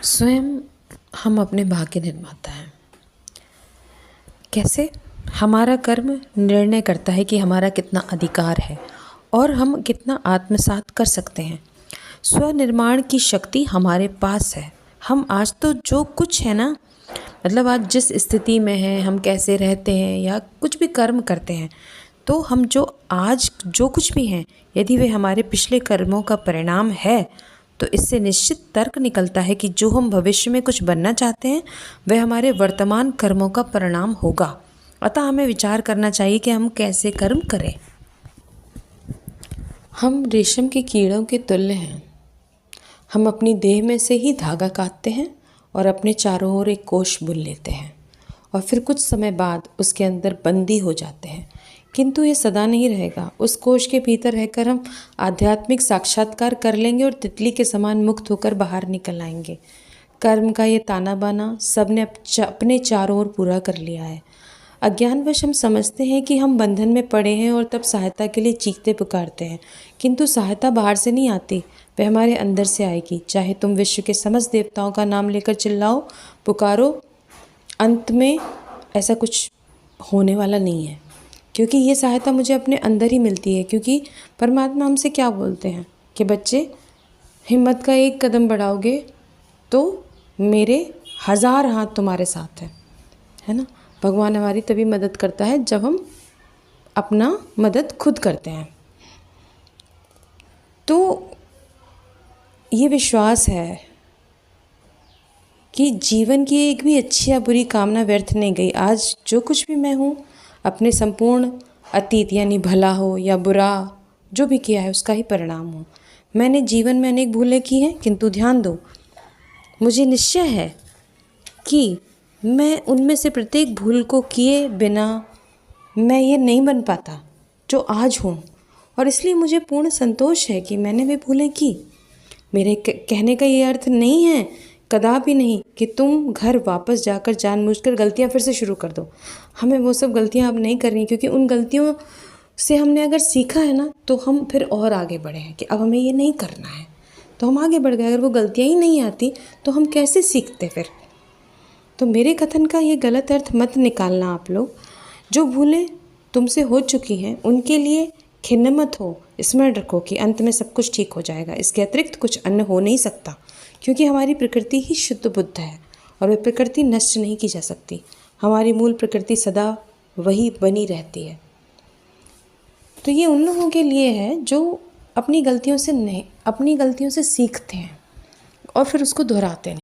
स्वयं हम अपने भाग्य निर्माता हैं। कैसे? हमारा कर्म निर्णय करता है कि हमारा कितना अधिकार है और हम कितना आत्मसात कर सकते हैं। स्वनिर्माण की शक्ति हमारे पास है। हम आज तो जो कुछ है ना, मतलब आज जिस स्थिति में हैं, हम कैसे रहते हैं या कुछ भी कर्म करते हैं, तो हम जो आज जो कुछ भी हैं, यदि वे हमारे पिछले कर्मों का परिणाम है, तो इससे निश्चित तर्क निकलता है कि जो हम भविष्य में कुछ बनना चाहते हैं वह हमारे वर्तमान कर्मों का परिणाम होगा। अतः हमें विचार करना चाहिए कि हम कैसे कर्म करें। हम रेशम के कीड़ों के तुल्य हैं। हम अपनी देह में से ही धागा काटते हैं और अपने चारों ओर एक कोश बुन लेते हैं और फिर कुछ समय बाद उसके अंदर बंदी हो जाते हैं। किंतु ये सदा नहीं रहेगा। उस कोश के भीतर रहकर हम आध्यात्मिक साक्षात्कार कर लेंगे और तितली के समान मुक्त होकर बाहर निकल आएंगे। कर्म का ये ताना बाना सबने अपने चारों ओर पूरा कर लिया है। अज्ञानवश हम समझते हैं कि हम बंधन में पड़े हैं और तब सहायता के लिए चीखते पुकारते हैं, किंतु सहायता बाहर से नहीं आती, वह हमारे अंदर से आएगी। चाहे तुम विश्व के समस्त देवताओं का नाम लेकर चिल्लाओ, पुकारो, अंत में ऐसा कुछ होने वाला नहीं है, क्योंकि ये सहायता मुझे अपने अंदर ही मिलती है। क्योंकि परमात्मा हमसे क्या बोलते हैं कि बच्चे, हिम्मत का एक कदम बढ़ाओगे तो मेरे 1000 हाथ तुम्हारे साथ है ना। भगवान हमारी तभी मदद करता है जब हम अपना मदद खुद करते हैं। तो ये विश्वास है कि जीवन की एक भी अच्छी या बुरी कामना व्यर्थ नहीं गई। आज जो कुछ भी मैं हूँ, अपने संपूर्ण अतीत यानी भला हो या बुरा जो भी किया है उसका ही परिणाम हो। मैंने जीवन में अनेक भूलें की हैं, किंतु ध्यान दो, मुझे निश्चय है कि मैं उनमें से प्रत्येक भूल को किए बिना मैं ये नहीं बन पाता जो आज हूँ, और इसलिए मुझे पूर्ण संतोष है कि मैंने वे भूलें की। मेरे कहने का ये अर्थ नहीं है, कदापि नहीं, कि तुम घर वापस जाकर जानबूझकर गलतियाँ फिर से शुरू कर दो। हमें वो सब गलतियाँ अब नहीं करनी, क्योंकि उन गलतियों से हमने अगर सीखा है ना, तो हम फिर और आगे बढ़े हैं कि अब हमें ये नहीं करना है, तो हम आगे बढ़ गए। अगर वो गलतियाँ ही नहीं आती तो हम कैसे सीखते फिर? तो मेरे कथन का ये गलत अर्थ मत निकालना आप लोग। जो भूलें तुमसे हो चुकी हैं उनके लिए खिन्न मत हो। स्मरण रखो कि अंत में सब कुछ ठीक हो जाएगा। इसके अतिरिक्त कुछ अन्य हो नहीं सकता, क्योंकि हमारी प्रकृति ही शुद्ध बुद्ध है और वह प्रकृति नष्ट नहीं की जा सकती। हमारी मूल प्रकृति सदा वही बनी रहती है। तो ये उन लोगों के लिए है जो अपनी गलतियों से सीखते हैं और फिर उसको दोहराते हैं।